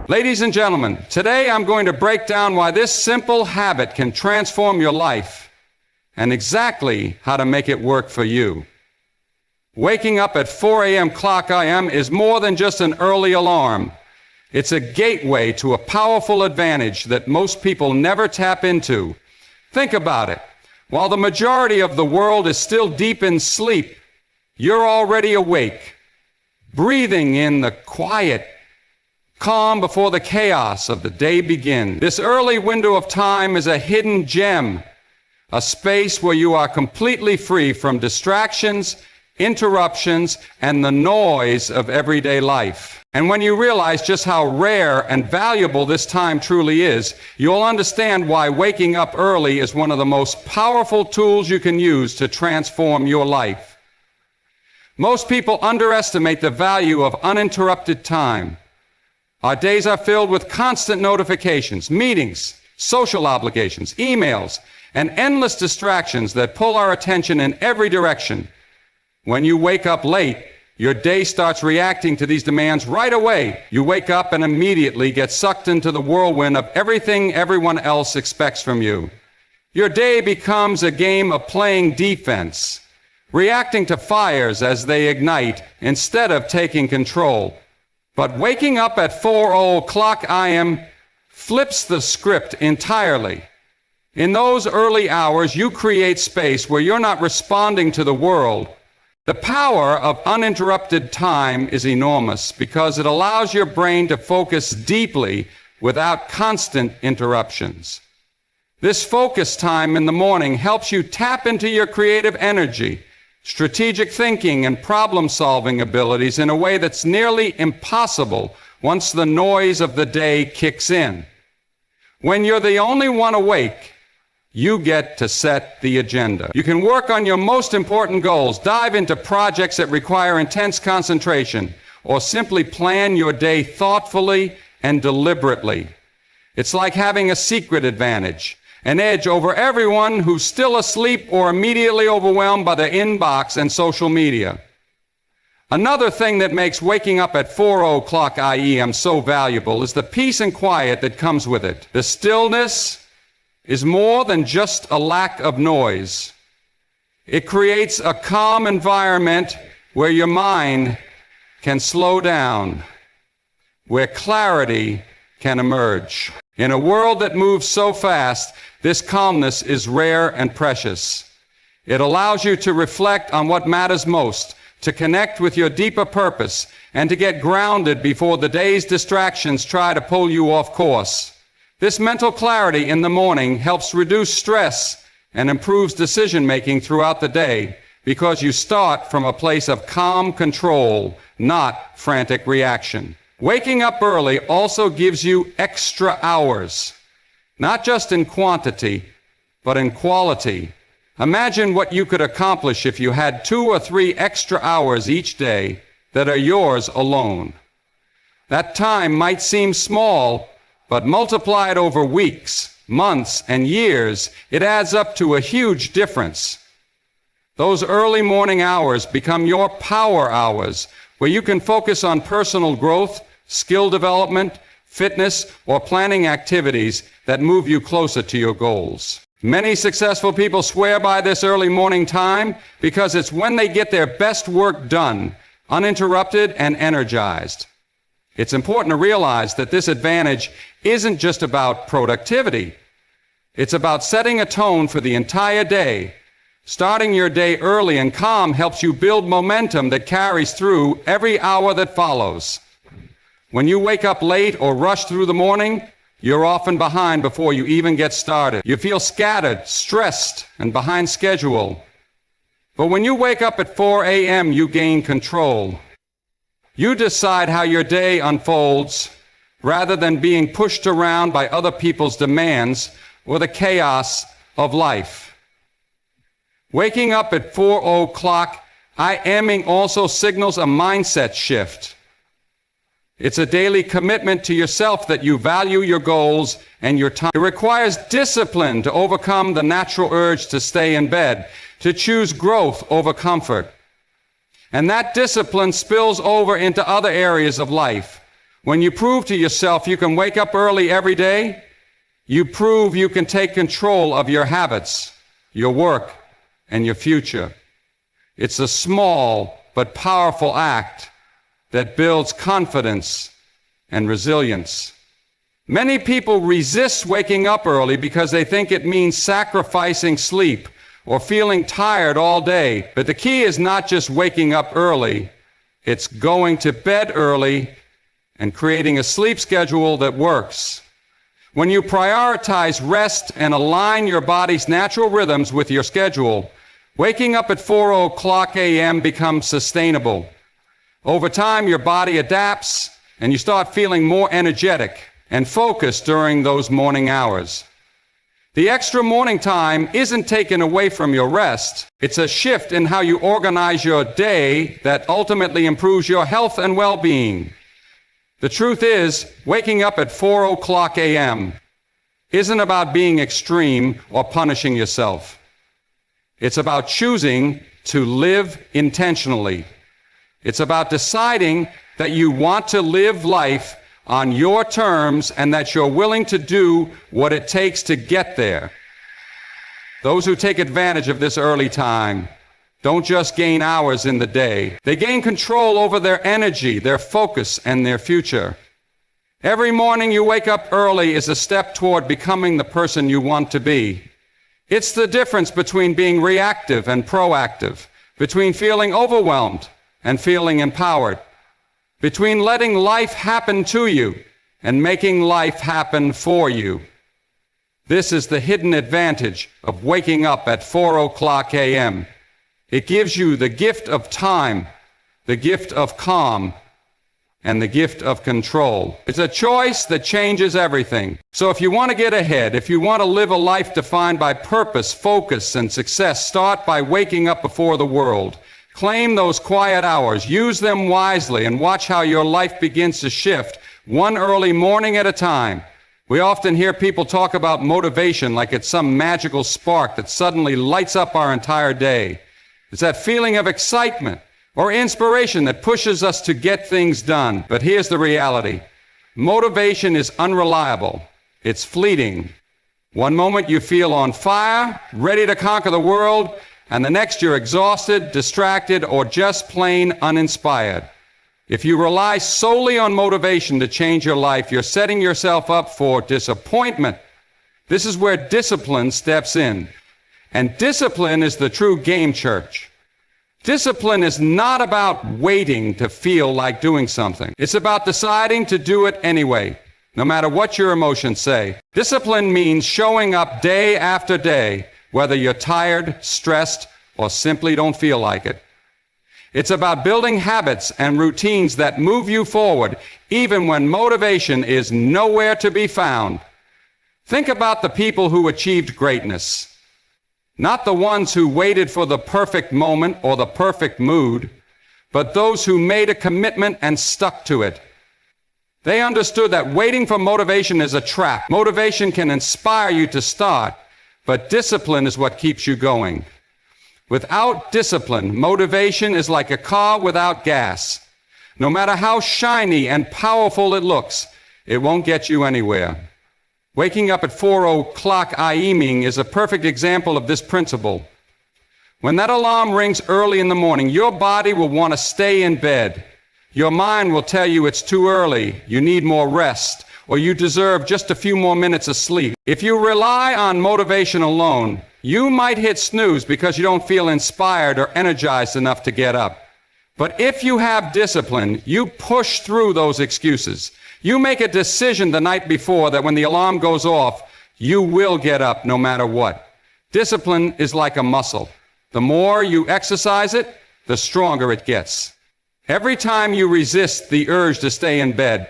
Ladies and gentlemen, today I'm going to break down why this simple habit can transform your life and exactly how to make it work for you. Waking up at 4 a.m. clock I.M. is more than just an early alarm. It's a gateway to a powerful advantage that most people never tap into. Think about it. While the majority of the world is still deep in sleep, you're already awake, breathing in the quiet, calm before the chaos of the day begins. This early window of time is a hidden gem, a space where you are completely free from distractions, interruptions, and the noise of everyday life. And when you realize just how rare and valuable this time truly is, you'll understand why waking up early is one of the most powerful tools you can use to transform your life. Most people underestimate the value of uninterrupted time. Our days are filled with constant notifications, meetings, social obligations, emails, and endless distractions that pull our attention in every direction. When you wake up late, your day starts reacting to these demands right away. You wake up and immediately get sucked into the whirlwind of everything everyone else expects from you. Your day becomes a game of playing defense, reacting to fires as they ignite instead of taking control. But waking up at 4 o'clock I.M. flips the script entirely. In those early hours, you create space where you're not responding to the world. The power of uninterrupted time is enormous because it allows your brain to focus deeply without constant interruptions. This focus time in the morning helps you tap into your creative energy, strategic thinking, and problem-solving abilities in a way that's nearly impossible once the noise of the day kicks in. When you're the only one awake, you get to set the agenda. You can work on your most important goals, dive into projects that require intense concentration, or simply plan your day thoughtfully and deliberately. It's like having a secret advantage, an edge over everyone who's still asleep or immediately overwhelmed by their inbox and social media. Another thing that makes waking up at 4 o'clock I.M. so valuable is the peace and quiet that comes with it. The stillness is more than just a lack of noise. It creates a calm environment where your mind can slow down, where clarity can emerge. In a world that moves so fast, this calmness is rare and precious. It allows you to reflect on what matters most, to connect with your deeper purpose, and to get grounded before the day's distractions try to pull you off course. This mental clarity in the morning helps reduce stress and improves decision-making throughout the day because you start from a place of calm control, not frantic reaction. Waking up early also gives you extra hours, not just in quantity, but in quality. Imagine what you could accomplish if you had 2 or 3 extra hours each day that are yours alone. That time might seem small, but multiplied over weeks, months, and years, it adds up to a huge difference. Those early morning hours become your power hours, where you can focus on personal growth, skill development, fitness, or planning activities that move you closer to your goals. Many successful people swear by this early morning time because it's when they get their best work done, uninterrupted and energized. It's important to realize that this advantage isn't just about productivity. It's about setting a tone for the entire day. Starting your day early and calm helps you build momentum that carries through every hour that follows. When you wake up late or rush through the morning, you're often behind before you even get started. You feel scattered, stressed, and behind schedule. But when you wake up at 4 a.m., you gain control. You decide how your day unfolds rather than being pushed around by other people's demands or the chaos of life. Waking up at 4 o'clock I.M. also signals a mindset shift. It's a daily commitment to yourself that you value your goals and your time. It requires discipline to overcome the natural urge to stay in bed, to choose growth over comfort. And that discipline spills over into other areas of life. When you prove to yourself you can wake up early every day, you prove you can take control of your habits, your work, and your future. It's a small but powerful act that builds confidence and resilience. Many people resist waking up early because they think it means sacrificing sleep or feeling tired all day. But the key is not just waking up early, it's going to bed early and creating a sleep schedule that works. When you prioritize rest and align your body's natural rhythms with your schedule, waking up at 4 o'clock a.m. becomes sustainable. Over time, your body adapts and you start feeling more energetic and focused during those morning hours. The extra morning time isn't taken away from your rest. It's a shift in how you organize your day that ultimately improves your health and well-being. The truth is, waking up at 4 o'clock a.m. isn't about being extreme or punishing yourself. It's about choosing to live intentionally. It's about deciding that you want to live life on your terms and that you're willing to do what it takes to get there. Those who take advantage of this early time don't just gain hours in the day. They gain control over their energy, their focus, and their future. Every morning you wake up early is a step toward becoming the person you want to be. It's the difference between being reactive and proactive, between feeling overwhelmed and feeling empowered, between letting life happen to you and making life happen for you. This is the hidden advantage of waking up at 4 o'clock a.m. It gives you the gift of time, the gift of calm, and the gift of control. It's a choice that changes everything. So if you want to get ahead, if you want to live a life defined by purpose, focus, and success, start by waking up before the world. Claim those quiet hours, use them wisely, and watch how your life begins to shift one early morning at a time. We often hear people talk about motivation like it's some magical spark that suddenly lights up our entire day. It's that feeling of excitement or inspiration that pushes us to get things done. But here's the reality. Motivation is unreliable. It's fleeting. One moment you feel on fire, ready to conquer the world, and the next you're exhausted, distracted, or just plain uninspired. If you rely solely on motivation to change your life, you're setting yourself up for disappointment. This is where discipline steps in. And discipline is the true game church. Discipline is not about waiting to feel like doing something. It's about deciding to do it anyway, no matter what your emotions say. Discipline means showing up day after day, whether you're tired, stressed, or simply don't feel like it. It's about building habits and routines that move you forward, even when motivation is nowhere to be found. Think about the people who achieved greatness. Not the ones who waited for the perfect moment or the perfect mood, but those who made a commitment and stuck to it. They understood that waiting for motivation is a trap. Motivation can inspire you to start, but discipline is what keeps you going. Without discipline, motivation is like a car without gas. No matter how shiny and powerful it looks, it won't get you anywhere. Waking up at 4 o'clock a.m. is a perfect example of this principle. When that alarm rings early in the morning, your body will want to stay in bed. Your mind will tell you it's too early, you need more rest, or you deserve just a few more minutes of sleep. If you rely on motivation alone, you might hit snooze because you don't feel inspired or energized enough to get up. But if you have discipline, you push through those excuses. You make a decision the night before that when the alarm goes off, you will get up no matter what. Discipline is like a muscle. The more you exercise it, the stronger it gets. Every time you resist the urge to stay in bed,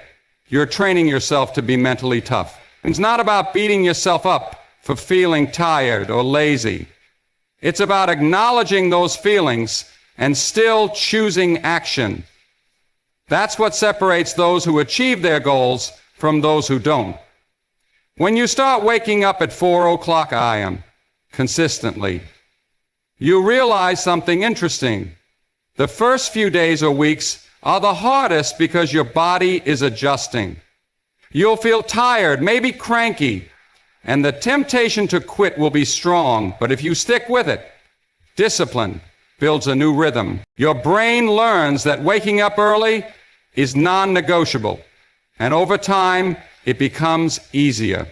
you're training yourself to be mentally tough. It's not about beating yourself up for feeling tired or lazy. It's about acknowledging those feelings and still choosing action. That's what separates those who achieve their goals from those who don't. When you start waking up at 4 o'clock a.m. consistently, you realize something interesting. The first few days or weeks are the hardest because your body is adjusting. You'll feel tired, maybe cranky, and the temptation to quit will be strong, but if you stick with it, discipline builds a new rhythm. Your brain learns that waking up early is non-negotiable, and over time, it becomes easier.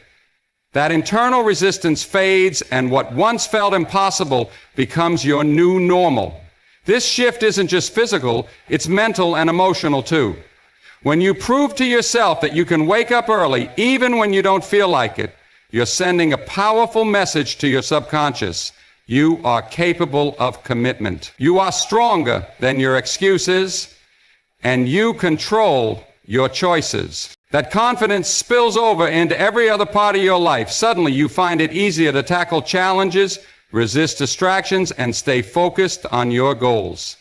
That internal resistance fades, and what once felt impossible becomes your new normal. This shift isn't just physical, it's mental and emotional too. When you prove to yourself that you can wake up early, even when you don't feel like it, you're sending a powerful message to your subconscious. You are capable of commitment. You are stronger than your excuses, and you control your choices. That confidence spills over into every other part of your life. Suddenly, you find it easier to tackle challenges, resist distractions, and stay focused on your goals.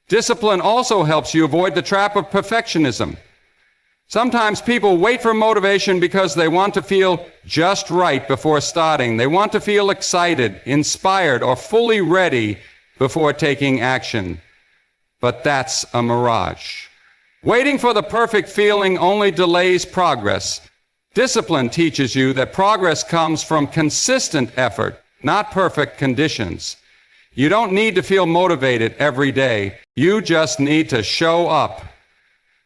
Discipline also helps you avoid the trap of perfectionism. Sometimes people wait for motivation because they want to feel just right before starting. They want to feel excited, inspired, or fully ready before taking action. But that's a mirage. Waiting for the perfect feeling only delays progress. Discipline teaches you that progress comes from consistent effort, not perfect conditions. You don't need to feel motivated every day. You just need to show up.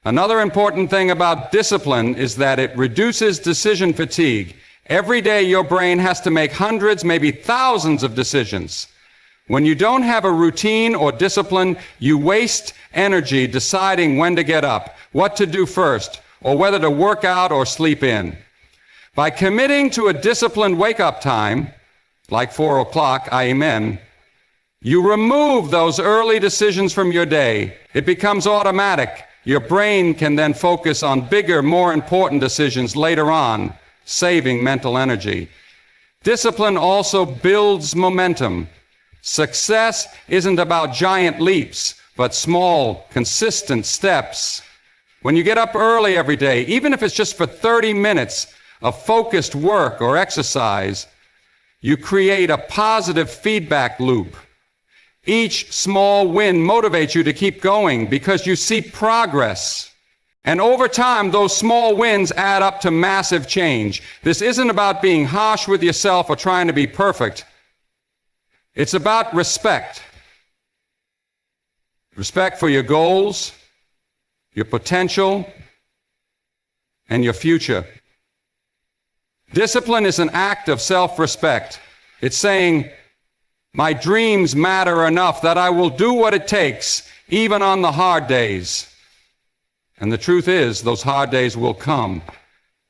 Another important thing about discipline is that it reduces decision fatigue. Every day your brain has to make hundreds, maybe thousands of decisions. When you don't have a routine or discipline, you waste energy deciding when to get up, what to do first, or whether to work out or sleep in. By committing to a disciplined wake-up time, like 4 o'clock, amen, you remove those early decisions from your day. It becomes automatic. Your brain can then focus on bigger, more important decisions later on, saving mental energy. Discipline also builds momentum. Success isn't about giant leaps, but small, consistent steps. When you get up early every day, even if it's just for 30 minutes of focused work or exercise, you create a positive feedback loop. Each small win motivates you to keep going because you see progress. And over time, those small wins add up to massive change. This isn't about being harsh with yourself or trying to be perfect. It's about respect. Respect for your goals, your potential, and your future. Discipline is an act of self-respect. It's saying, my dreams matter enough that I will do what it takes, even on the hard days. And the truth is, those hard days will come,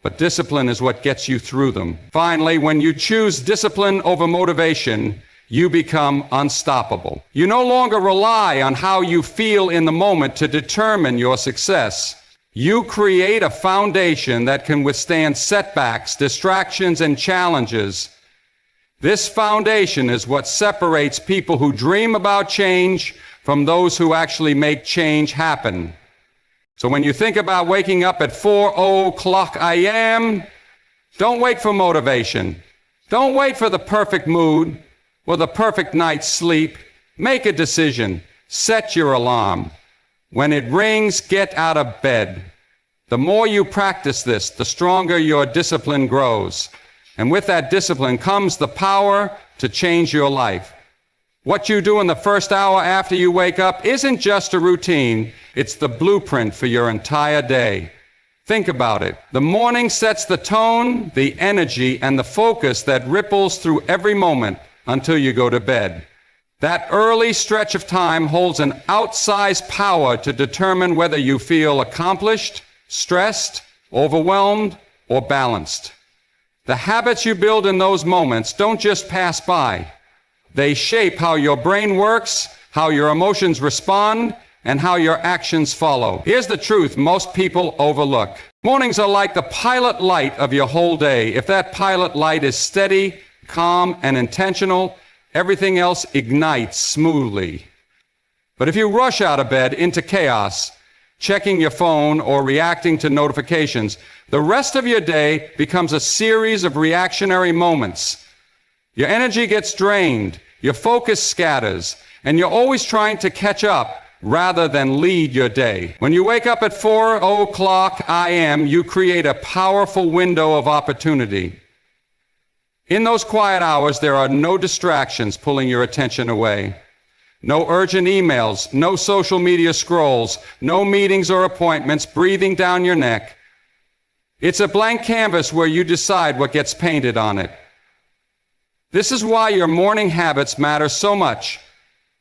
but discipline is what gets you through them. Finally, when you choose discipline over motivation, you become unstoppable. You no longer rely on how you feel in the moment to determine your success. You create a foundation that can withstand setbacks, distractions, and challenges. This foundation is what separates people who dream about change from those who actually make change happen. So when you think about waking up at 4 o'clock a.m., don't wait for motivation. Don't wait for the perfect mood or the perfect night's sleep. Make a decision. Set your alarm. When it rings, get out of bed. The more you practice this, the stronger your discipline grows. And with that discipline comes the power to change your life. What you do in the first hour after you wake up isn't just a routine, it's the blueprint for your entire day. Think about it. The morning sets the tone, the energy, and the focus that ripples through every moment until you go to bed. That early stretch of time holds an outsized power to determine whether you feel accomplished, stressed, overwhelmed, or balanced. The habits you build in those moments don't just pass by. They shape how your brain works, how your emotions respond, and how your actions follow. Here's the truth most people overlook. Mornings are like the pilot light of your whole day. If that pilot light is steady, calm, and intentional, everything else ignites smoothly. But if you rush out of bed into chaos, checking your phone or reacting to notifications, the rest of your day becomes a series of reactionary moments. Your energy gets drained, your focus scatters, and you're always trying to catch up rather than lead your day. When you wake up at 4 o'clock a.m., you create a powerful window of opportunity. In those quiet hours, there are no distractions pulling your attention away. No urgent emails, no social media scrolls, no meetings or appointments breathing down your neck. It's a blank canvas where you decide what gets painted on it. This is why your morning habits matter so much.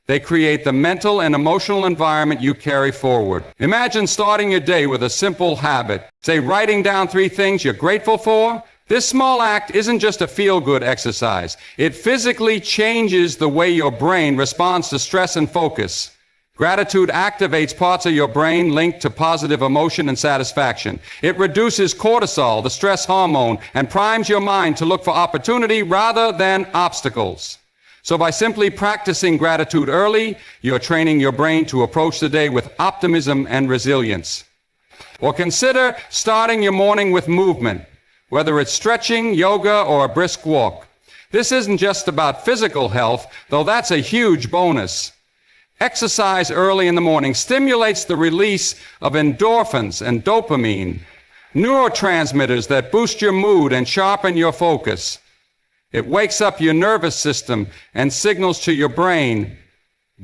They create the mental and emotional environment you carry forward. Imagine starting your day with a simple habit. Say, writing down 3 things you're grateful for. This small act isn't just a feel-good exercise. It physically changes the way your brain responds to stress and focus. Gratitude activates parts of your brain linked to positive emotion and satisfaction. It reduces cortisol, the stress hormone, and primes your mind to look for opportunity rather than obstacles. So by simply practicing gratitude early, you're training your brain to approach the day with optimism and resilience. Or consider starting your morning with movement, whether it's stretching, yoga, or a brisk walk. This isn't just about physical health, though that's a huge bonus. Exercise early in the morning stimulates the release of endorphins and dopamine, neurotransmitters that boost your mood and sharpen your focus. It wakes up your nervous system and signals to your brain,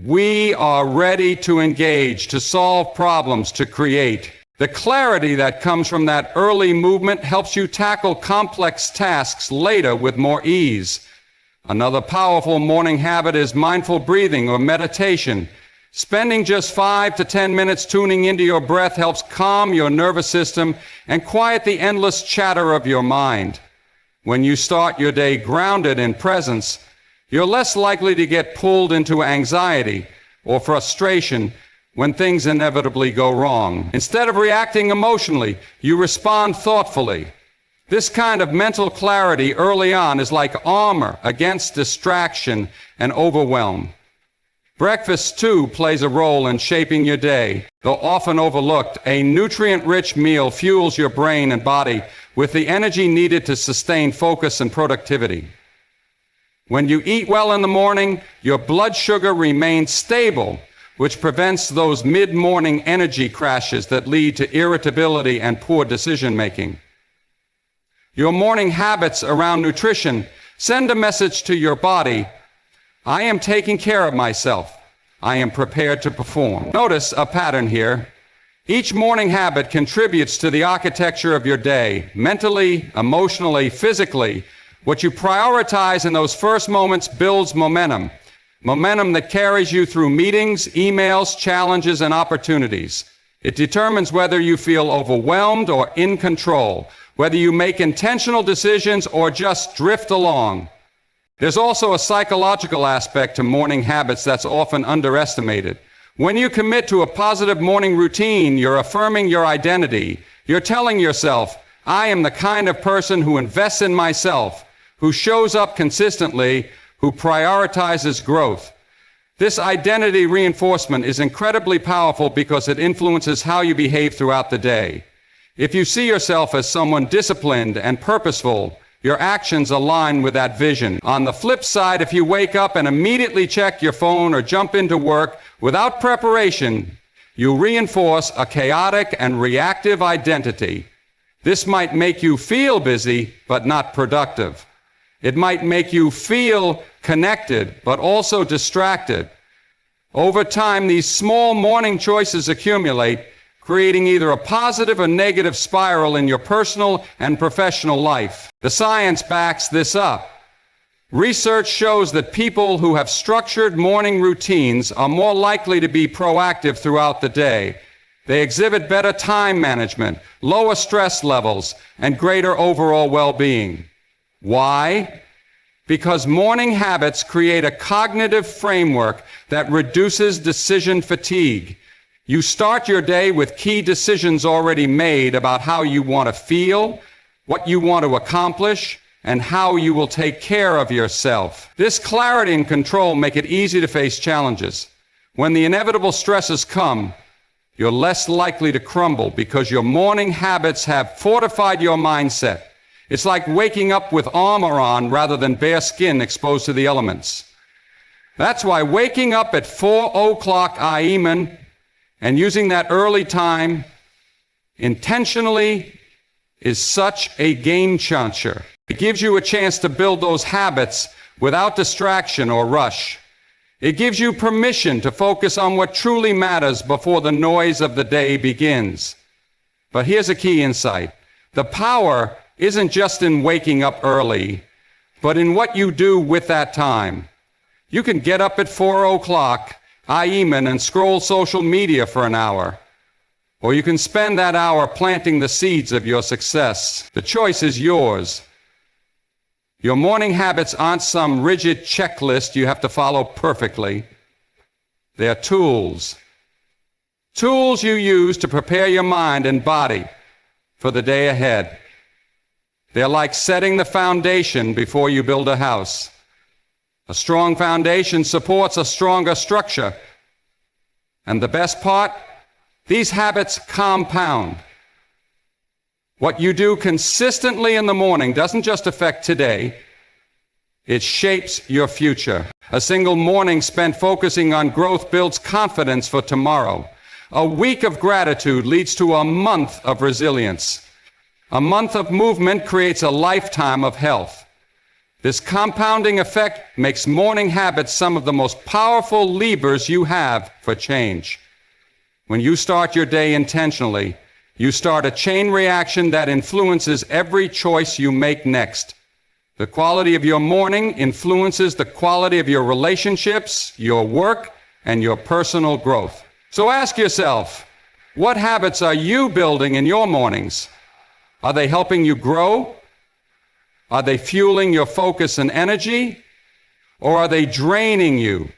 we are ready to engage, to solve problems, to create. The clarity that comes from that early movement helps you tackle complex tasks later with more ease. Another powerful morning habit is mindful breathing or meditation. Spending just 5 to 10 minutes tuning into your breath helps calm your nervous system and quiet the endless chatter of your mind. When you start your day grounded in presence, you're less likely to get pulled into anxiety or frustration when things inevitably go wrong. Instead of reacting emotionally, you respond thoughtfully. This kind of mental clarity early on is like armor against distraction and overwhelm. Breakfast, too, plays a role in shaping your day. Though often overlooked, a nutrient-rich meal fuels your brain and body with the energy needed to sustain focus and productivity. When you eat well in the morning, your blood sugar remains stable, which prevents those mid-morning energy crashes that lead to irritability and poor decision-making. Your morning habits around nutrition send a message to your body, I am taking care of myself. I am prepared to perform. Notice a pattern here. Each morning habit contributes to the architecture of your day, mentally, emotionally, physically. What you prioritize in those first moments builds momentum. Momentum that carries you through meetings, emails, challenges, and opportunities. It determines whether you feel overwhelmed or in control, whether you make intentional decisions or just drift along. There's also a psychological aspect to morning habits that's often underestimated. When you commit to a positive morning routine, you're affirming your identity. You're telling yourself, I am the kind of person who invests in myself, who shows up consistently, who prioritizes growth. This identity reinforcement is incredibly powerful because it influences how you behave throughout the day. If you see yourself as someone disciplined and purposeful, your actions align with that vision. On the flip side, if you wake up and immediately check your phone or jump into work without preparation, you reinforce a chaotic and reactive identity. This might make you feel busy, but not productive. It might make you feel connected, but also distracted. Over time, these small morning choices accumulate, creating either a positive or negative spiral in your personal and professional life. The science backs this up. Research shows that people who have structured morning routines are more likely to be proactive throughout the day. They exhibit better time management, lower stress levels, and greater overall well-being. Why? Because morning habits create a cognitive framework that reduces decision fatigue. You start your day with key decisions already made about how you want to feel, what you want to accomplish, and how you will take care of yourself. This clarity and control make it easy to face challenges. When the inevitable stresses come, you're less likely to crumble because your morning habits have fortified your mindset. It's like waking up with armor on rather than bare skin exposed to the elements. That's why waking up at 4 o'clock a.m. And using that early time intentionally is such a game changer. It gives you a chance to build those habits without distraction or rush. It gives you permission to focus on what truly matters before the noise of the day begins. But here's a key insight. The power isn't just in waking up early, but in what you do with that time. You can get up at 4 o'clock, email and scroll social media for an hour. Or you can spend that hour planting the seeds of your success. The choice is yours. Your morning habits aren't some rigid checklist you have to follow perfectly. They're tools. Tools you use to prepare your mind and body for the day ahead. They're like setting the foundation before you build a house. A strong foundation supports a stronger structure. And the best part, these habits compound. What you do consistently in the morning doesn't just affect today, it shapes your future. A single morning spent focusing on growth builds confidence for tomorrow. A week of gratitude leads to a month of resilience. A month of movement creates a lifetime of health. This compounding effect makes morning habits some of the most powerful levers you have for change. When you start your day intentionally, you start a chain reaction that influences every choice you make next. The quality of your morning influences the quality of your relationships, your work, and your personal growth. So ask yourself, what habits are you building in your mornings? Are they helping you grow? Are they fueling your focus and energy? Or are they draining you,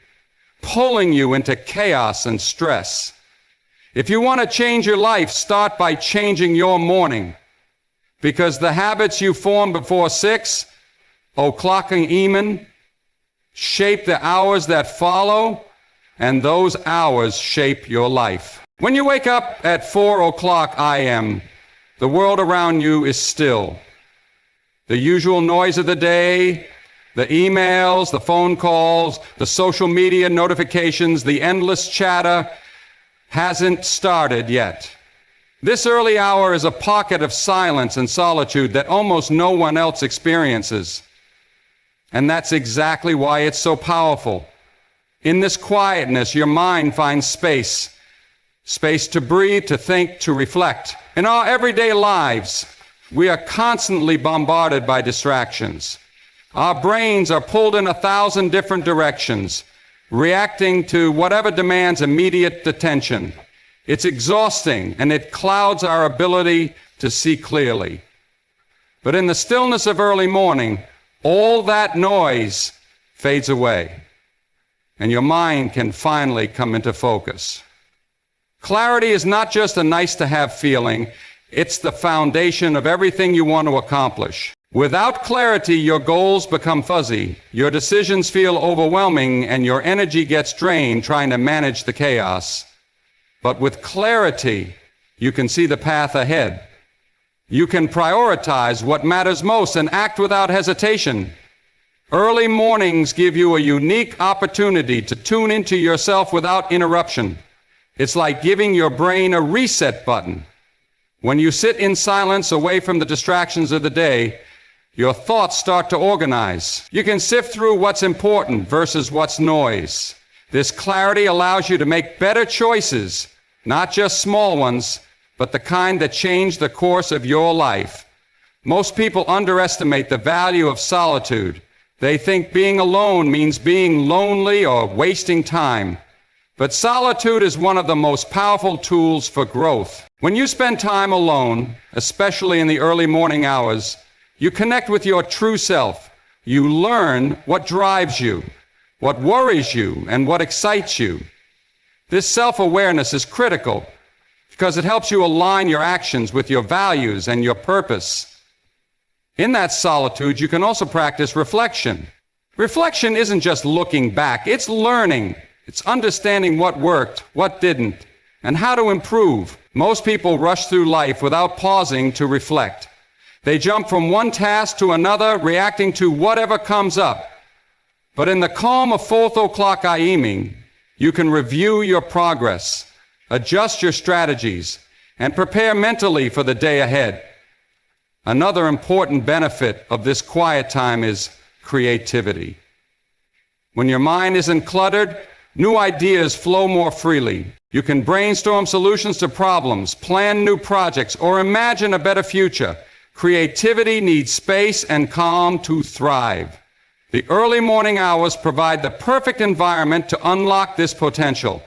pulling you into chaos and stress? If you want to change your life, start by changing your morning. Because the habits you form before 6 o'clock even shape the hours that follow, and those hours shape your life. When you wake up at 4 o'clock a.m., the world around you is still. The usual noise of the day, the emails, the phone calls, the social media notifications, the endless chatter hasn't started yet. This early hour is a pocket of silence and solitude that almost no one else experiences. And that's exactly why it's so powerful. In this quietness, your mind finds space to breathe, to think, to reflect. In our everyday lives, we are constantly bombarded by distractions. Our brains are pulled in 1,000 different directions, reacting to whatever demands immediate attention. It's exhausting, and it clouds our ability to see clearly. But in the stillness of early morning, all that noise fades away, and your mind can finally come into focus. Clarity is not just a nice-to-have feeling, it's the foundation of everything you want to accomplish. Without clarity, your goals become fuzzy, your decisions feel overwhelming, and your energy gets drained trying to manage the chaos. But with clarity, you can see the path ahead. You can prioritize what matters most and act without hesitation. Early mornings give you a unique opportunity to tune into yourself without interruption. It's like giving your brain a reset button. When you sit in silence away from the distractions of the day, your thoughts start to organize. You can sift through what's important versus what's noise. This clarity allows you to make better choices, not just small ones, but the kind that change the course of your life. Most people underestimate the value of solitude. They think being alone means being lonely or wasting time. But solitude is one of the most powerful tools for growth. When you spend time alone, especially in the early morning hours, you connect with your true self. You learn what drives you, what worries you, and what excites you. This self-awareness is critical because it helps you align your actions with your values and your purpose. In that solitude, you can also practice reflection. Reflection isn't just looking back, it's learning. It's understanding what worked, what didn't, and how to improve. Most people rush through life without pausing to reflect. They jump from one task to another, reacting to whatever comes up. But in the calm of 4 o'clock evening, you can review your progress, adjust your strategies, and prepare mentally for the day ahead. Another important benefit of this quiet time is creativity. When your mind isn't cluttered, new ideas flow more freely. You can brainstorm solutions to problems, plan new projects, or imagine a better future. Creativity needs space and calm to thrive. The early morning hours provide the perfect environment to unlock this potential.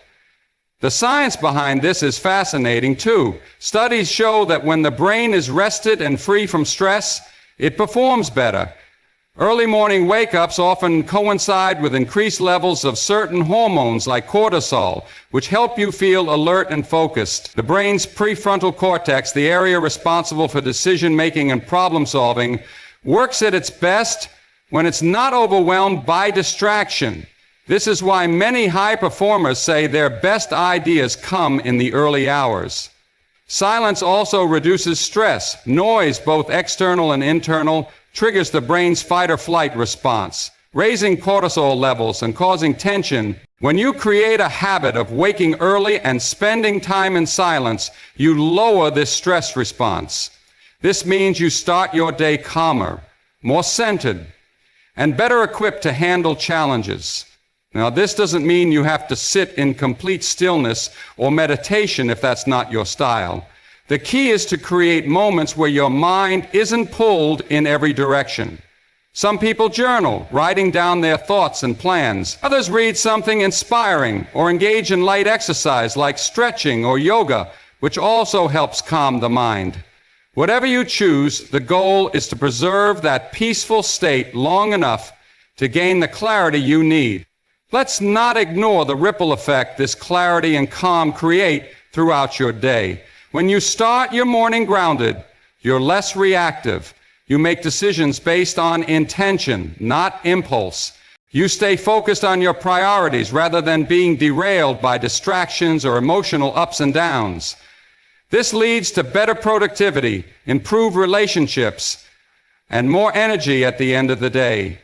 The science behind this is fascinating too. Studies show that when the brain is rested and free from stress, it performs better. Early morning wake-ups often coincide with increased levels of certain hormones like cortisol, which help you feel alert and focused. The brain's prefrontal cortex, the area responsible for decision-making and problem-solving, works at its best when it's not overwhelmed by distraction. This is why many high performers say their best ideas come in the early hours. Silence also reduces stress. Noise, both external and internal, triggers the brain's fight-or-flight response, raising cortisol levels and causing tension. When you create a habit of waking early and spending time in silence, you lower this stress response. This means you start your day calmer, more centered, and better equipped to handle challenges. Now, this doesn't mean you have to sit in complete stillness or meditation if that's not your style. The key is to create moments where your mind isn't pulled in every direction. Some people journal, writing down their thoughts and plans. Others read something inspiring or engage in light exercise like stretching or yoga, which also helps calm the mind. Whatever you choose, the goal is to preserve that peaceful state long enough to gain the clarity you need. Let's not ignore the ripple effect this clarity and calm create throughout your day. When you start your morning grounded, you're less reactive. You make decisions based on intention, not impulse. You stay focused on your priorities rather than being derailed by distractions or emotional ups and downs. This leads to better productivity, improved relationships, and more energy at the end of the day.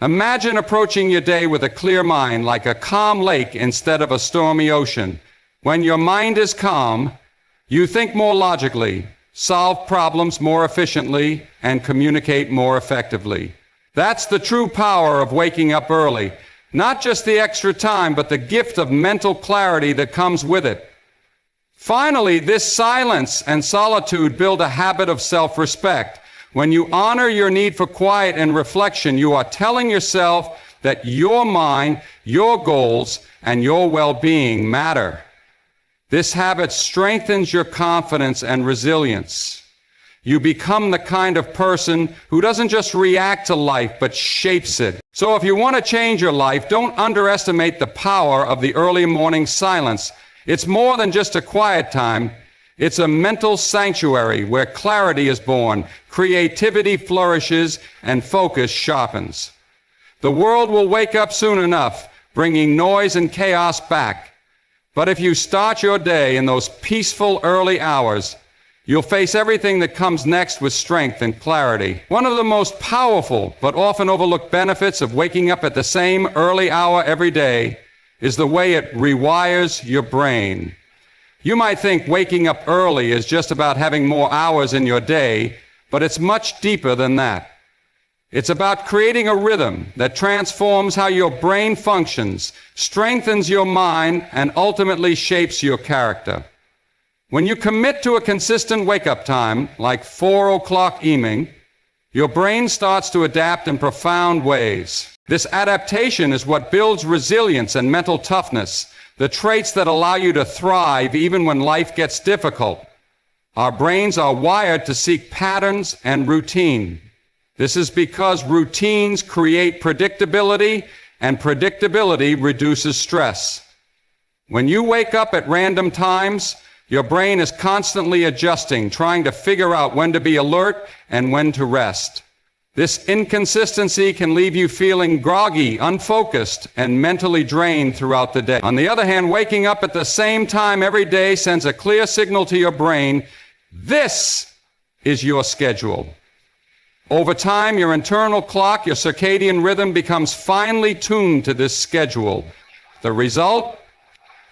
Imagine approaching your day with a clear mind, like a calm lake instead of a stormy ocean. When your mind is calm, you think more logically, solve problems more efficiently, and communicate more effectively. That's the true power of waking up early. Not just the extra time, but the gift of mental clarity that comes with it. Finally, this silence and solitude build a habit of self-respect. When you honor your need for quiet and reflection, you are telling yourself that your mind, your goals, and your well-being matter. This habit strengthens your confidence and resilience. You become the kind of person who doesn't just react to life, but shapes it. So if you want to change your life, don't underestimate the power of the early morning silence. It's more than just a quiet time. It's a mental sanctuary where clarity is born, creativity flourishes, and focus sharpens. The world will wake up soon enough, bringing noise and chaos back. But if you start your day in those peaceful early hours, you'll face everything that comes next with strength and clarity. One of the most powerful but often overlooked benefits of waking up at the same early hour every day is the way it rewires your brain. You might think waking up early is just about having more hours in your day, but it's much deeper than that. It's about creating a rhythm that transforms how your brain functions, strengthens your mind, and ultimately shapes your character. When you commit to a consistent wake-up time, like 4 o'clock evening, your brain starts to adapt in profound ways. This adaptation is what builds resilience and mental toughness, the traits that allow you to thrive even when life gets difficult. Our brains are wired to seek patterns and routine. This is because routines create predictability, and predictability reduces stress. When you wake up at random times, your brain is constantly adjusting, trying to figure out when to be alert and when to rest. This inconsistency can leave you feeling groggy, unfocused, and mentally drained throughout the day. On the other hand, waking up at the same time every day sends a clear signal to your brain: this is your schedule. Over time, your internal clock, your circadian rhythm becomes finely tuned to this schedule. The result?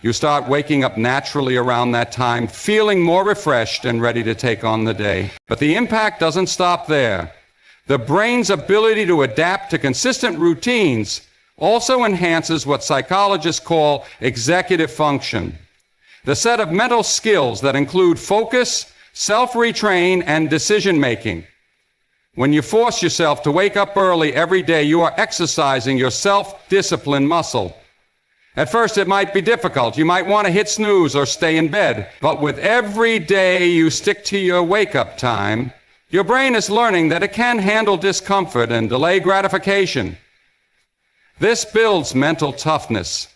You start waking up naturally around that time, feeling more refreshed and ready to take on the day. But the impact doesn't stop there. The brain's ability to adapt to consistent routines also enhances what psychologists call executive function, the set of mental skills that include focus, self-retrain, and decision-making. When you force yourself to wake up early every day, you are exercising your self-discipline muscle. At first, it might be difficult. You might want to hit snooze or stay in bed. But with every day you stick to your wake-up time, your brain is learning that it can handle discomfort and delay gratification. This builds mental toughness.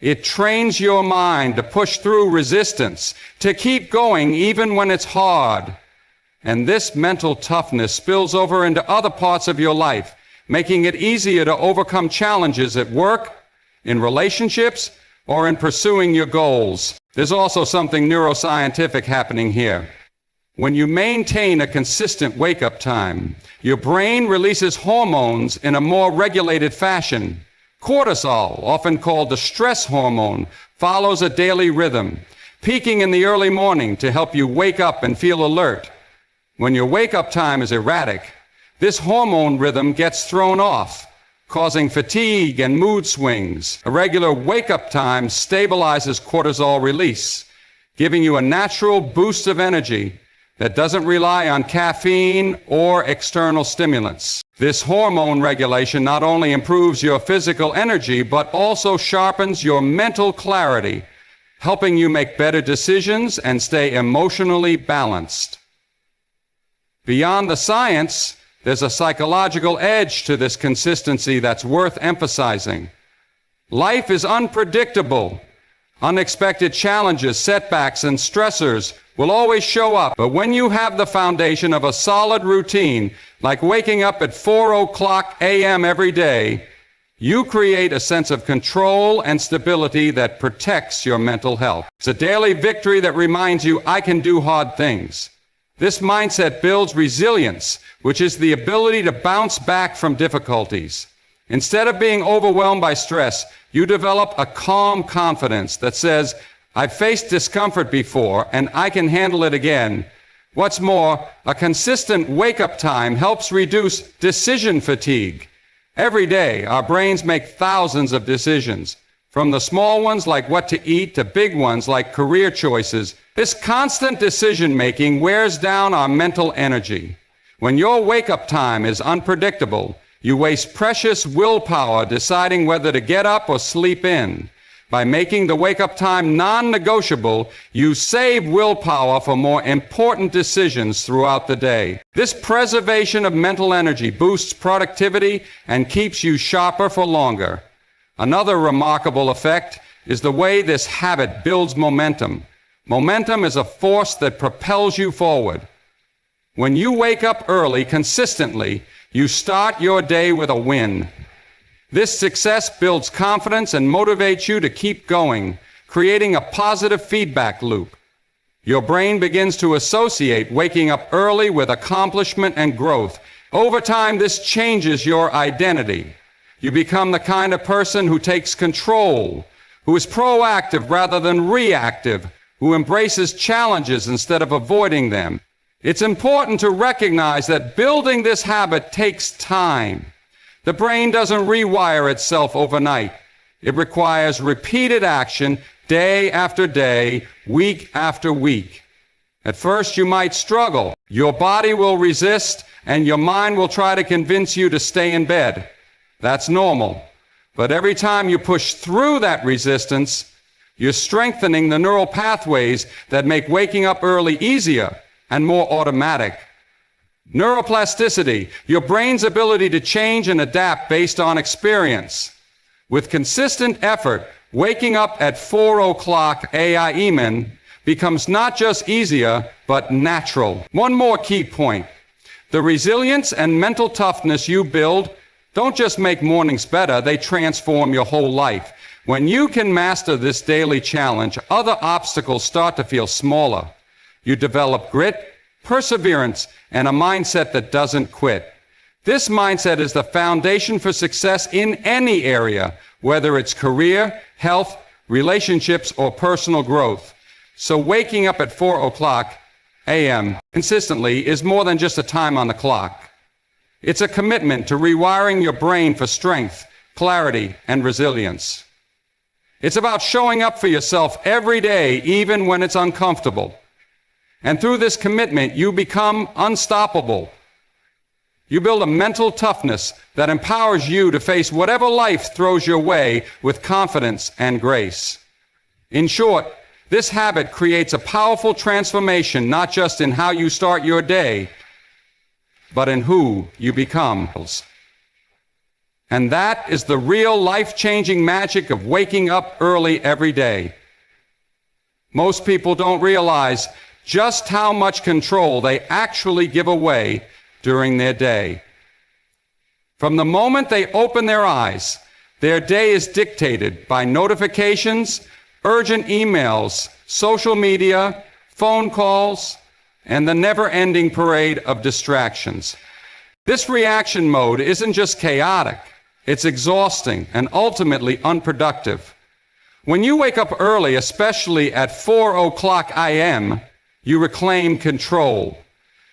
It trains your mind to push through resistance, to keep going even when it's hard. And this mental toughness spills over into other parts of your life, making it easier to overcome challenges at work, in relationships, or in pursuing your goals. There's also something neuroscientific happening here. When you maintain a consistent wake-up time, your brain releases hormones in a more regulated fashion. Cortisol, often called the stress hormone, follows a daily rhythm, peaking in the early morning to help you wake up and feel alert. When your wake-up time is erratic, this hormone rhythm gets thrown off, causing fatigue and mood swings. A regular wake-up time stabilizes cortisol release, giving you a natural boost of energy that doesn't rely on caffeine or external stimulants. This hormone regulation not only improves your physical energy, but also sharpens your mental clarity, helping you make better decisions and stay emotionally balanced. Beyond the science, there's a psychological edge to this consistency that's worth emphasizing. Life is unpredictable. Unexpected challenges, setbacks, and stressors will always show up. But when you have the foundation of a solid routine, like waking up at 4:00 a.m. every day, you create a sense of control and stability that protects your mental health. It's a daily victory that reminds you, I can do hard things. This mindset builds resilience, which is the ability to bounce back from difficulties. Instead of being overwhelmed by stress, you develop a calm confidence that says, I've faced discomfort before and I can handle it again. What's more, a consistent wake-up time helps reduce decision fatigue. Every day, our brains make thousands of decisions, from the small ones like what to eat to big ones like career choices. This constant decision-making wears down our mental energy. When your wake-up time is unpredictable, you waste precious willpower deciding whether to get up or sleep in. By making the wake-up time non-negotiable, you save willpower for more important decisions throughout the day. This preservation of mental energy boosts productivity and keeps you sharper for longer. Another remarkable effect is the way this habit builds momentum. Momentum is a force that propels you forward. When you wake up early consistently, you start your day with a win. This success builds confidence and motivates you to keep going, creating a positive feedback loop. Your brain begins to associate waking up early with accomplishment and growth. Over time, this changes your identity. You become the kind of person who takes control, who is proactive rather than reactive, who embraces challenges instead of avoiding them. It's important to recognize that building this habit takes time. The brain doesn't rewire itself overnight. It requires repeated action day after day, week after week. At first, you might struggle. Your body will resist, and your mind will try to convince you to stay in bed. That's normal. But every time you push through that resistance, you're strengthening the neural pathways that make waking up early easier and more automatic. Neuroplasticity, your brain's ability to change and adapt based on experience. With consistent effort, waking up at 4:00 a.m. becomes not just easier, but natural. One more key point. The resilience and mental toughness you build don't just make mornings better, they transform your whole life. When you can master this daily challenge, other obstacles start to feel smaller. You develop grit, perseverance, and a mindset that doesn't quit. This mindset is the foundation for success in any area, whether it's career, health, relationships, or personal growth. So waking up at 4 o'clock a.m. consistently is more than just a time on the clock. It's a commitment to rewiring your brain for strength, clarity, and resilience. It's about showing up for yourself every day, even when it's uncomfortable. And through this commitment, you become unstoppable. You build a mental toughness that empowers you to face whatever life throws your way with confidence and grace. In short, this habit creates a powerful transformation, not just in how you start your day, but in who you become. And that is the real life-changing magic of waking up early every day. Most people don't realize just how much control they actually give away during their day. From the moment they open their eyes, their day is dictated by notifications, urgent emails, social media, phone calls, and the never-ending parade of distractions. This reaction mode isn't just chaotic, it's exhausting and ultimately unproductive. When you wake up early, especially at 4 o'clock a.m., you reclaim control.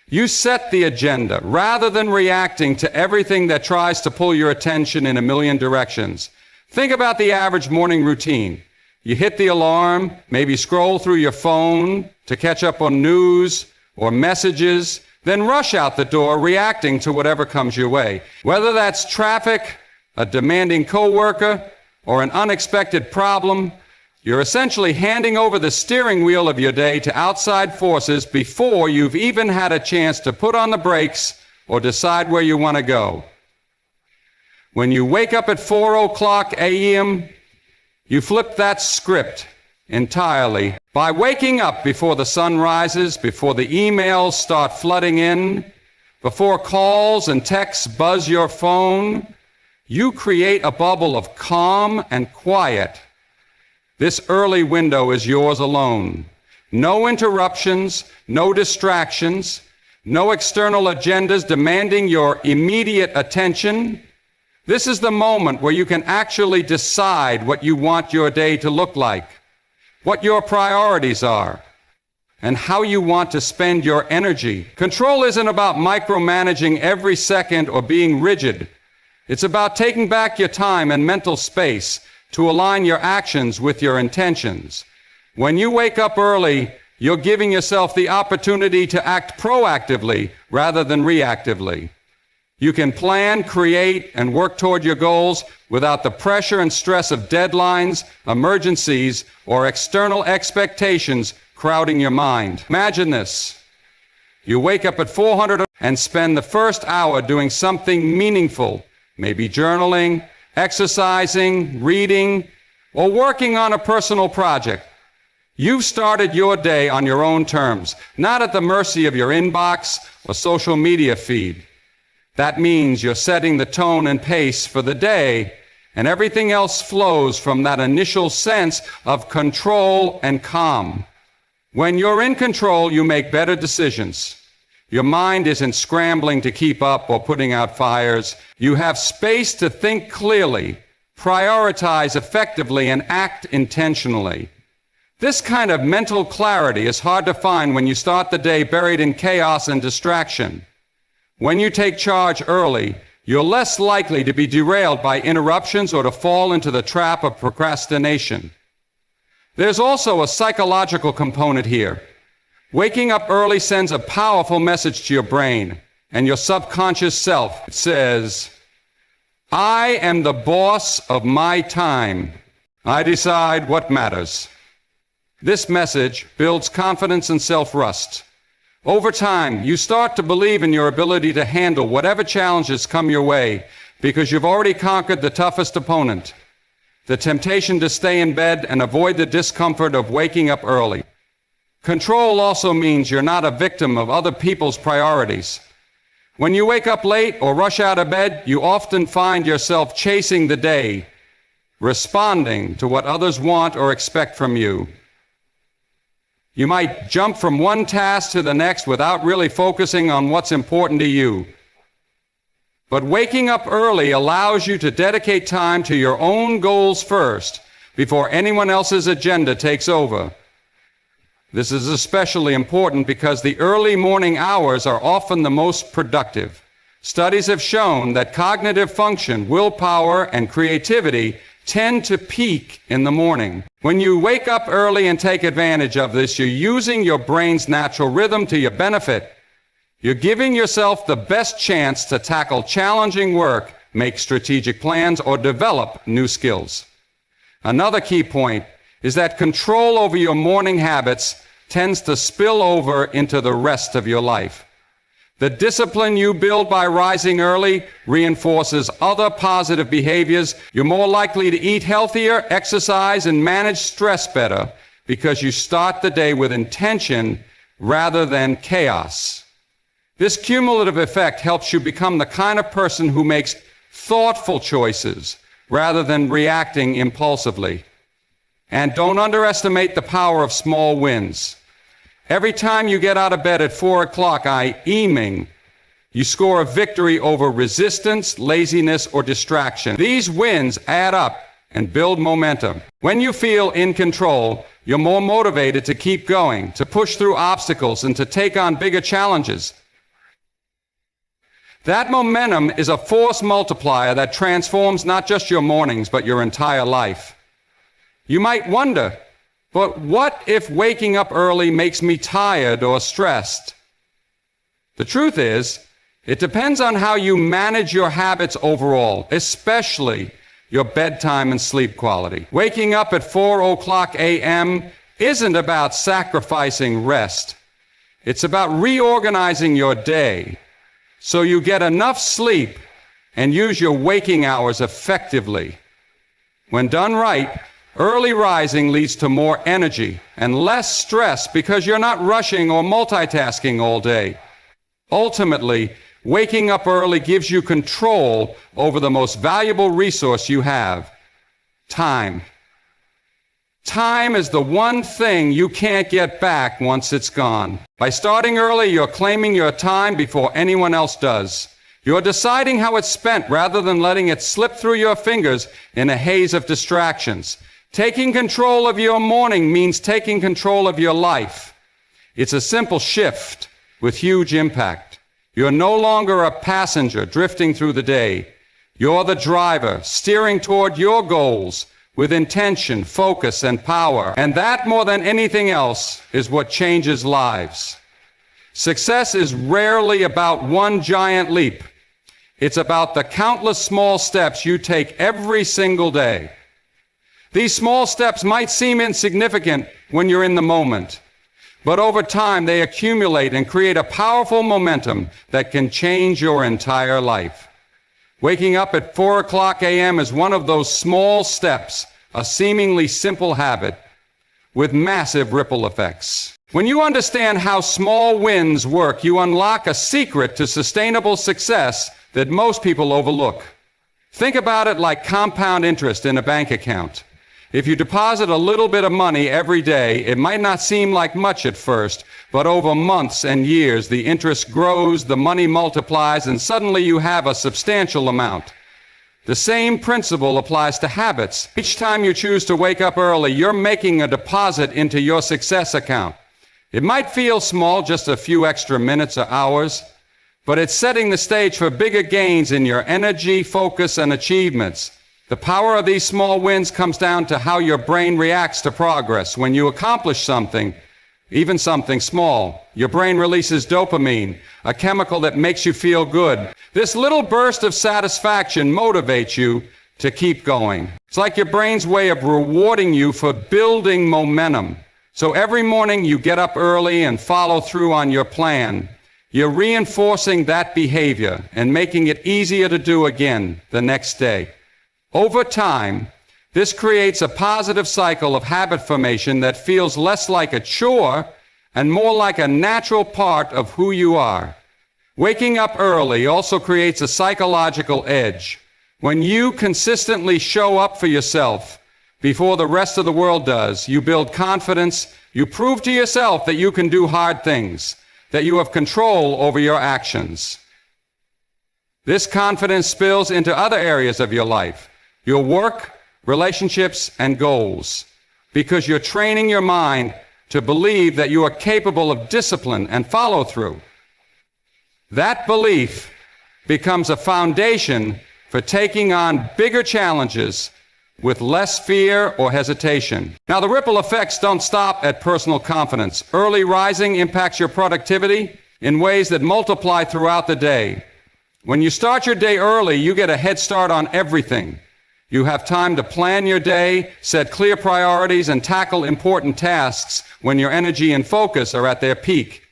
You set the agenda rather than reacting to everything that tries to pull your attention in a million directions. Think about the average morning routine. You hit the alarm, maybe scroll through your phone to catch up on news or messages, then rush out the door reacting to whatever comes your way. Whether that's traffic, a demanding coworker, or an unexpected problem, you're essentially handing over the steering wheel of your day to outside forces before you've even had a chance to put on the brakes or decide where you want to go. When you wake up at 4 o'clock a.m., you flip that script entirely. By waking up before the sun rises, before the emails start flooding in, before calls and texts buzz your phone, you create a bubble of calm and quiet. This early window is yours alone. No interruptions, no distractions, no external agendas demanding your immediate attention. This is the moment where you can actually decide what you want your day to look like, what your priorities are, and how you want to spend your energy. Control isn't about micromanaging every second or being rigid. It's about taking back your time and mental space to align your actions with your intentions. When you wake up early, you're giving yourself the opportunity to act proactively rather than reactively. You can plan, create, and work toward your goals without the pressure and stress of deadlines, emergencies, or external expectations crowding your mind. Imagine this. You wake up at 400 and spend the first hour doing something meaningful, maybe journaling, exercising, reading, or working on a personal project. You've started your day on your own terms, not at the mercy of your inbox or social media feed. That means you're setting the tone and pace for the day, and everything else flows from that initial sense of control and calm. When you're in control, you make better decisions. Your mind isn't scrambling to keep up or putting out fires. You have space to think clearly, prioritize effectively, and act intentionally. This kind of mental clarity is hard to find when you start the day buried in chaos and distraction. When you take charge early, you're less likely to be derailed by interruptions or to fall into the trap of procrastination. There's also a psychological component here. Waking up early sends a powerful message to your brain and your subconscious self. It says, I am the boss of my time. I decide what matters. This message builds confidence and self-trust. Over time, you start to believe in your ability to handle whatever challenges come your way because you've already conquered the toughest opponent, the temptation to stay in bed and avoid the discomfort of waking up early. Control also means you're not a victim of other people's priorities. When you wake up late or rush out of bed, you often find yourself chasing the day, responding to what others want or expect from you. You might jump from one task to the next without really focusing on what's important to you. But waking up early allows you to dedicate time to your own goals first, before anyone else's agenda takes over. This is especially important because the early morning hours are often the most productive. Studies have shown that cognitive function, willpower, and creativity tend to peak in the morning. When you wake up early and take advantage of this, you're using your brain's natural rhythm to your benefit. You're giving yourself the best chance to tackle challenging work, make strategic plans, or develop new skills. Another key point is that control over your morning habits tends to spill over into the rest of your life. The discipline you build by rising early reinforces other positive behaviors. You're more likely to eat healthier, exercise, and manage stress better because you start the day with intention rather than chaos. This cumulative effect helps you become the kind of person who makes thoughtful choices rather than reacting impulsively. And don't underestimate the power of small wins. Every time you get out of bed at 4 o'clock, evening, you score a victory over resistance, laziness, or distraction. These wins add up and build momentum. When you feel in control, you're more motivated to keep going, to push through obstacles, and to take on bigger challenges. That momentum is a force multiplier that transforms not just your mornings, but your entire life. You might wonder, but what if waking up early makes me tired or stressed? The truth is, it depends on how you manage your habits overall, especially your bedtime and sleep quality. Waking up at 4 o'clock a.m. isn't about sacrificing rest. It's about reorganizing your day so you get enough sleep and use your waking hours effectively. When done right, early rising leads to more energy and less stress because you're not rushing or multitasking all day. Ultimately, waking up early gives you control over the most valuable resource you have, time. Time is the one thing you can't get back once it's gone. By starting early, you're claiming your time before anyone else does. You're deciding how it's spent rather than letting it slip through your fingers in a haze of distractions. Taking control of your morning means taking control of your life. It's a simple shift with huge impact. You're no longer a passenger drifting through the day. You're the driver steering toward your goals with intention, focus, and power. And that, more than anything else, is what changes lives. Success is rarely about one giant leap. It's about the countless small steps you take every single day. These small steps might seem insignificant when you're in the moment, but over time they accumulate and create a powerful momentum that can change your entire life. Waking up at 4 o'clock a.m. is one of those small steps, a seemingly simple habit with massive ripple effects. When you understand how small wins work, you unlock a secret to sustainable success that most people overlook. Think about it like compound interest in a bank account. If you deposit a little bit of money every day, it might not seem like much at first, but over months and years, the interest grows, the money multiplies, and suddenly you have a substantial amount. The same principle applies to habits. Each time you choose to wake up early, you're making a deposit into your success account. It might feel small, just a few extra minutes or hours, but it's setting the stage for bigger gains in your energy, focus, and achievements. The power of these small wins comes down to how your brain reacts to progress. When you accomplish something, even something small, your brain releases dopamine, a chemical that makes you feel good. This little burst of satisfaction motivates you to keep going. It's like your brain's way of rewarding you for building momentum. So every morning you get up early and follow through on your plan. You're reinforcing that behavior and making it easier to do again the next day. Over time, this creates a positive cycle of habit formation that feels less like a chore and more like a natural part of who you are. Waking up early also creates a psychological edge. When you consistently show up for yourself before the rest of the world does, you build confidence, you prove to yourself that you can do hard things, that you have control over your actions. This confidence spills into other areas of your life. Your work, relationships, and goals, because you're training your mind to believe that you are capable of discipline and follow-through. That belief becomes a foundation for taking on bigger challenges with less fear or hesitation. Now, the ripple effects don't stop at personal confidence. Early rising impacts your productivity in ways that multiply throughout the day. When you start your day early, you get a head start on everything. You have time to plan your day, set clear priorities, and tackle important tasks when your energy and focus are at their peak.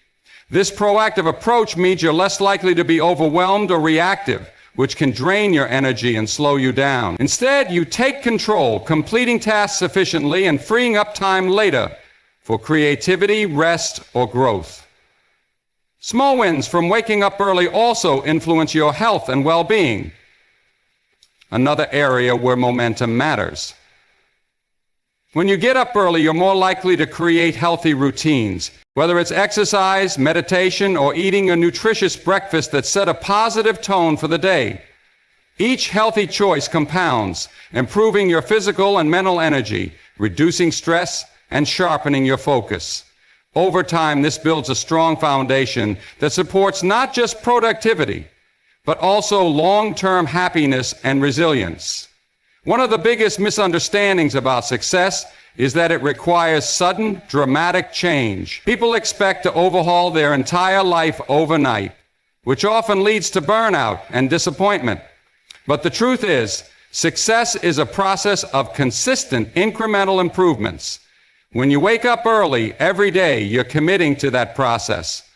This proactive approach means you're less likely to be overwhelmed or reactive, which can drain your energy and slow you down. Instead, you take control, completing tasks efficiently and freeing up time later for creativity, rest, or growth. Small wins from waking up early also influence your health and well-being, another area where momentum matters. When you get up early, you're more likely to create healthy routines, whether it's exercise, meditation, or eating a nutritious breakfast that set a positive tone for the day. Each healthy choice compounds, improving your physical and mental energy, reducing stress, and sharpening your focus. Over time, this builds a strong foundation that supports not just productivity, but also long-term happiness and resilience. One of the biggest misunderstandings about success is that it requires sudden, dramatic change. People expect to overhaul their entire life overnight, which often leads to burnout and disappointment. But the truth is, success is a process of consistent, incremental improvements. When you wake up early every day, you're committing to that process.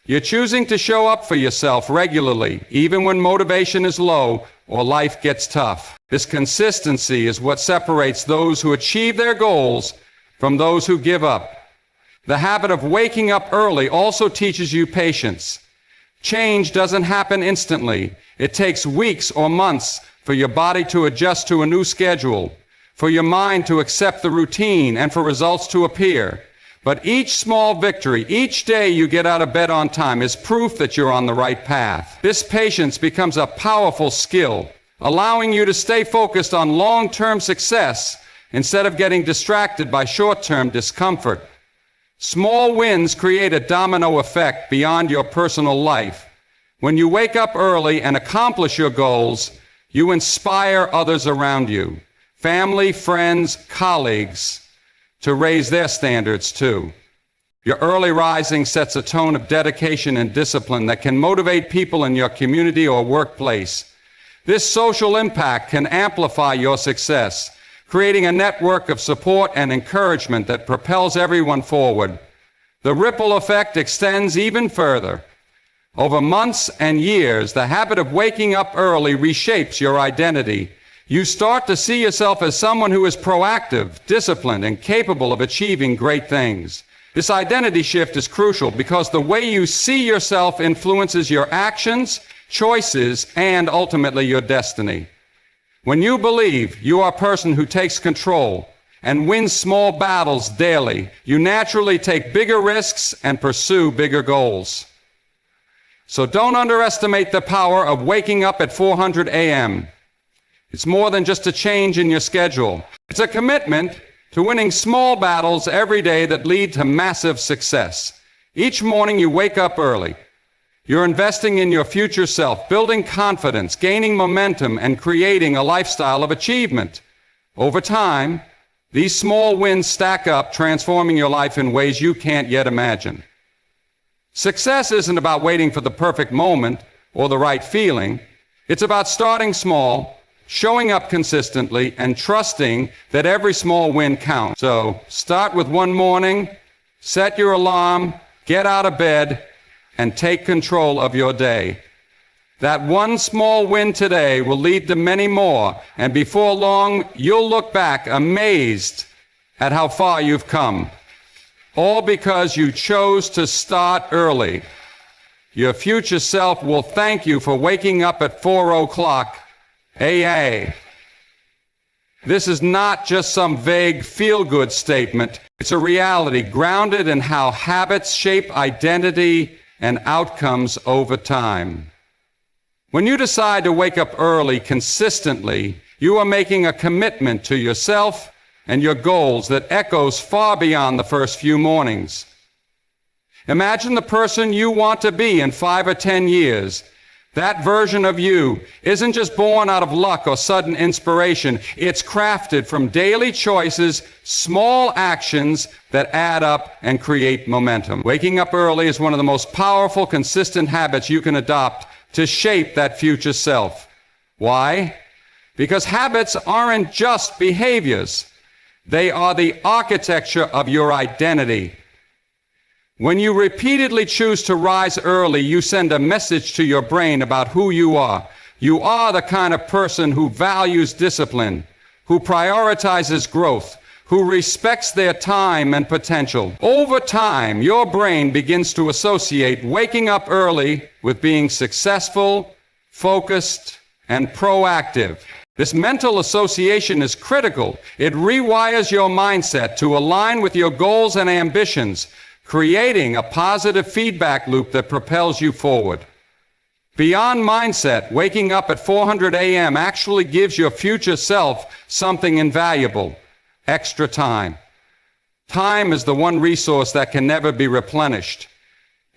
You're choosing to show up for yourself regularly, even when motivation is low or life gets tough. This consistency is what separates those who achieve their goals from those who give up. The habit of waking up early also teaches you patience. Change doesn't happen instantly. It takes weeks or months for your body to adjust to a new schedule, for your mind to accept the routine, and for results to appear. But each small victory, each day you get out of bed on time, is proof that you're on the right path. This patience becomes a powerful skill, allowing you to stay focused on long-term success instead of getting distracted by short-term discomfort. Small wins create a domino effect beyond your personal life. When you wake up early and accomplish your goals, you inspire others around you, family, friends, colleagues, to raise their standards too. Your early rising sets a tone of dedication and discipline that can motivate people in your community or workplace. This social impact can amplify your success, creating a network of support and encouragement that propels everyone forward. The ripple effect extends even further. Over months and years, the habit of waking up early reshapes your identity. You start to see yourself as someone who is proactive, disciplined, and capable of achieving great things. This identity shift is crucial because the way you see yourself influences your actions, choices, and ultimately your destiny. When you believe you are a person who takes control and wins small battles daily, you naturally take bigger risks and pursue bigger goals. So don't underestimate the power of waking up at 400 a.m. It's more than just a change in your schedule. It's a commitment to winning small battles every day that lead to massive success. Each morning you wake up early. You're investing in your future self, building confidence, gaining momentum, and creating a lifestyle of achievement. Over time, these small wins stack up, transforming your life in ways you can't yet imagine. Success isn't about waiting for the perfect moment or the right feeling. It's about starting small, showing up consistently, and trusting that every small win counts. So start with one morning, set your alarm, get out of bed, and take control of your day. That one small win today will lead to many more, and before long, you'll look back amazed at how far you've come. All because you chose to start early. Your future self will thank you for waking up at 4 o'clock a.m. This is not just some vague feel-good statement. It's a reality grounded in how habits shape identity and outcomes over time. When you decide to wake up early consistently, You are making a commitment to yourself and your goals that echoes far beyond the first few mornings. Imagine the person you want to be in 5 or 10 years. That version of you isn't just born out of luck or sudden inspiration. It's crafted from daily choices, small actions that add up and create momentum. Waking up early is one of the most powerful, consistent habits you can adopt to shape that future self. Why? Because habits aren't just behaviors. They are the architecture of your identity. When you repeatedly choose to rise early, you send a message to your brain about who you are. You are the kind of person who values discipline, who prioritizes growth, who respects their time and potential. Over time, your brain begins to associate waking up early with being successful, focused, and proactive. This mental association is critical. It rewires your mindset to align with your goals and ambitions, creating a positive feedback loop that propels you forward. Beyond mindset, waking up at 400 a.m. actually gives your future self something invaluable: extra time. Time is the one resource that can never be replenished.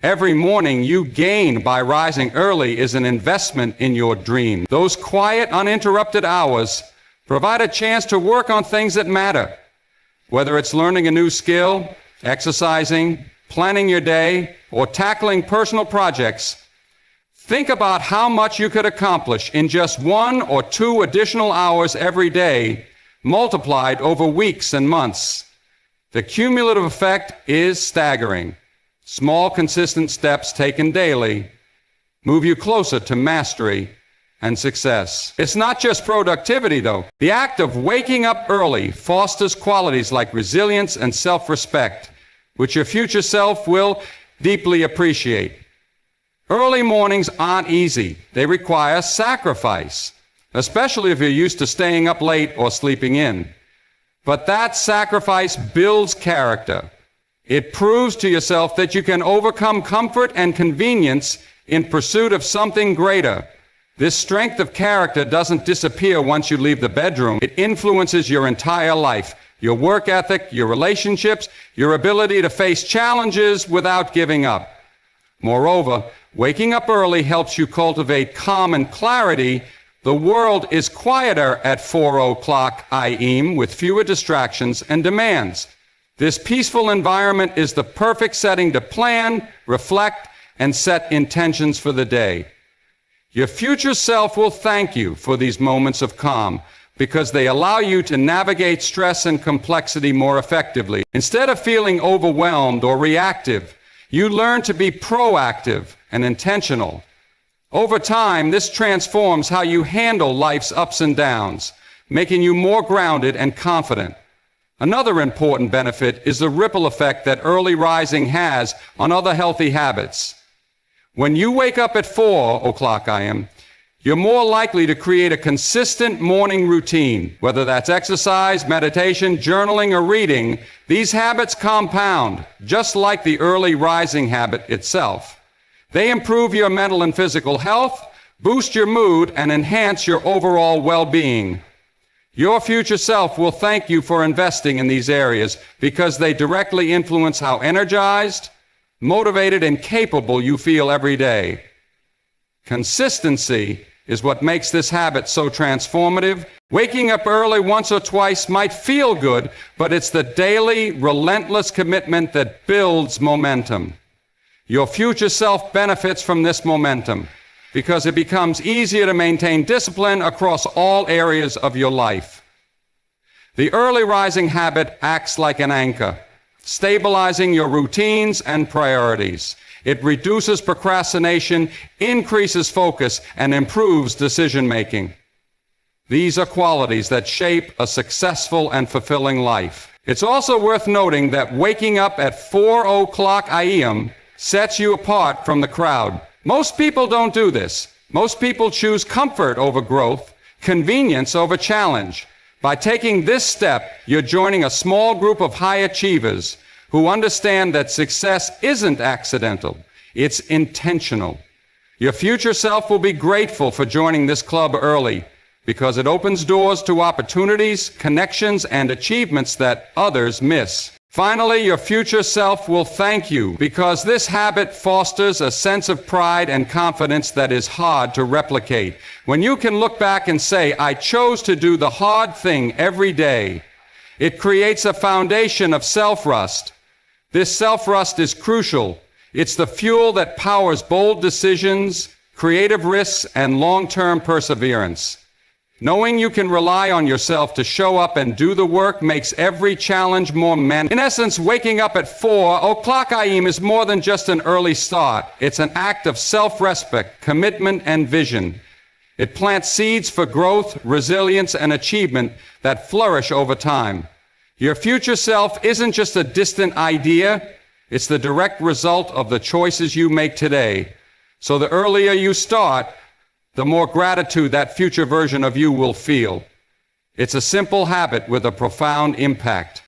Every morning you gain by rising early is an investment in your dream. Those quiet, uninterrupted hours provide a chance to work on things that matter, whether it's learning a new skill, exercising, planning your day, or tackling personal projects. Think about how much you could accomplish in just 1 or 2 additional hours every day, multiplied over weeks and months. The cumulative effect is staggering. Small, consistent steps taken daily move you closer to mastery and success. It's not just productivity, though. The act of waking up early fosters qualities like resilience and self-respect, which your future self will deeply appreciate. Early mornings aren't easy. They require sacrifice, especially if you're used to staying up late or sleeping in. But that sacrifice builds character. It proves to yourself that you can overcome comfort and convenience in pursuit of something greater. This strength of character doesn't disappear once you leave the bedroom. It influences your entire life, your work ethic, your relationships, your ability to face challenges without giving up. Moreover, waking up early helps you cultivate calm and clarity. The world is quieter at 4 o'clock a.m. with fewer distractions and demands. This peaceful environment is the perfect setting to plan, reflect, and set intentions for the day. Your future self will thank you for these moments of calm because they allow you to navigate stress and complexity more effectively. Instead of feeling overwhelmed or reactive, you learn to be proactive and intentional. Over time, this transforms how you handle life's ups and downs, making you more grounded and confident. Another important benefit is the ripple effect that early rising has on other healthy habits. When you wake up at 4 o'clock a.m., you're more likely to create a consistent morning routine, whether that's exercise, meditation, journaling, or reading. These habits compound, just like the early rising habit itself. They improve your mental and physical health, boost your mood, and enhance your overall well-being. Your future self will thank you for investing in these areas because they directly influence how energized, motivated, and capable you feel every day. Consistency is what makes this habit so transformative. Waking up early once or twice might feel good, but it's the daily, relentless commitment that builds momentum. Your future self benefits from this momentum because it becomes easier to maintain discipline across all areas of your life. The early rising habit acts like an anchor, stabilizing your routines and priorities. It reduces procrastination, increases focus, and improves decision-making. These are qualities that shape a successful and fulfilling life. It's also worth noting that waking up at 4 o'clock a.m. sets you apart from the crowd. Most people don't do this. Most people choose comfort over growth, convenience over challenge. By taking this step, you're joining a small group of high achievers who understand that success isn't accidental, it's intentional. Your future self will be grateful for joining this club early, because it opens doors to opportunities, connections, and achievements that others miss. Finally, your future self will thank you because this habit fosters a sense of pride and confidence that is hard to replicate. When you can look back and say, I chose to do the hard thing every day, it creates a foundation of self-trust. This self-trust is crucial. It's the fuel that powers bold decisions, creative risks, and long-term perseverance. Knowing you can rely on yourself to show up and do the work makes every challenge more manageable. In essence, waking up at 4 o'clock a.m. is more than just an early start. It's an act of self-respect, commitment, and vision. It plants seeds for growth, resilience, and achievement that flourish over time. Your future self isn't just a distant idea, it's the direct result of the choices you make today. So the earlier you start, the more gratitude that future version of you will feel. It's a simple habit with a profound impact.